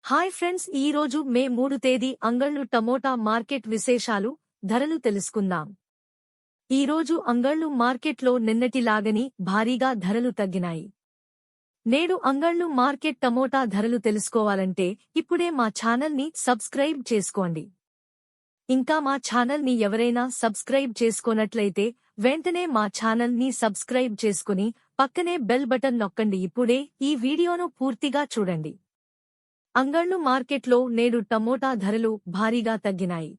Hi friends, ఈ రోజు మే 3 తేదీ అంగళ్ళు టమోటా మార్కెట్ విశేషాలు, ధరలు తెలుసుకుందాం. ఈ రోజు అంగళ్ళు మార్కెట్లో నిన్నటిలాగని భారీగా ధరలు తగ్గినాయి. నేడు అంగళ్ళు మార్కెట్ టమోటా ధరలు తెలుసుకోవాలంటే ఇప్పుడే మా ఛానల్ని సబ్స్క్రైబ్ చేసుకోండి. ఇంకా మా ఛానల్ని ఎవరైనా సబ్స్క్రైబ్ చేసుకోనట్లయితే వెంటనే మా ఛానల్ని సబ్స్క్రైబ్ చేసుకుని పక్కనే బెల్ బటన్ నొక్కండి. ఇప్పుడే ఈ వీడియోను పూర్తిగా చూడండి. అంగళ్ళు మార్కెట్లో నేడు టమోటా ధరలు భారీగా తగ్గినాయి.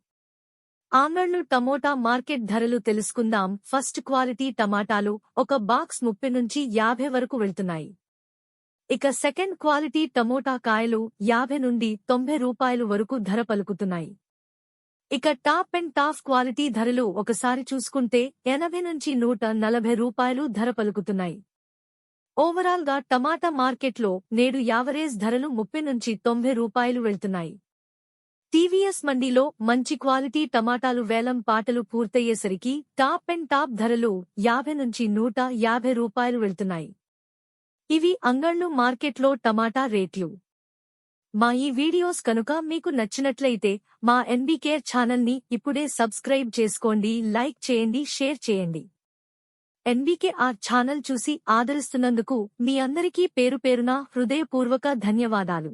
అంగళ్ళు టమోటా మార్కెట్ ధరలు తెలుసుకుందాం. ఫస్ట్ క్వాలిటీ టమాటాలు ఒక బాక్స్ 30 నుంచి 50 వరకు వెళ్తున్నాయి. ఇక సెకండ్ క్వాలిటీ టమోటా కాయలు 50 నుండి 90 రూపాయలు వరకు ధర పలుకుతున్నాయి. ఇక టాప్ అండ్ టాప్ క్వాలిటీ ధరలు ఒకసారి చూసుకుంటే 80 నుంచి 140 రూపాయలు ధర పలుకుతున్నాయి. ఓవరాల్ గా టమాటా మార్కెట్లో నేడు యావరేజ్ ధరలు 30 నుంచి 90 రూపాయలు వెళ్తున్నాయి. టీవీఎస్ మండీలో మంచి క్వాలిటీ టమాటాలు వేలం పాటలు పూర్తయ్యేసరికి టాప్ అండ్ టాప్ ధరలు 50 నుంచి 150 రూపాయలు వెళ్తున్నాయి. ఇవి అంగళ్ళు మార్కెట్లో టమాటా రేట్లు. మా ఈ వీడియోస్ కనుక మీకు నచ్చినట్లయితే మా ఎన్బీకేర్ ఛానల్ని ఇప్పుడే సబ్స్క్రైబ్ చేసుకోండి, లైక్ చేయండి, షేర్ చేయండి. ఎన్బీకేఆర్ ఛానల్ చూసి ఆదరిస్తున్నందుకు మీ అందరికీ పేరుపేరున హృదయపూర్వక ధన్యవాదాలు.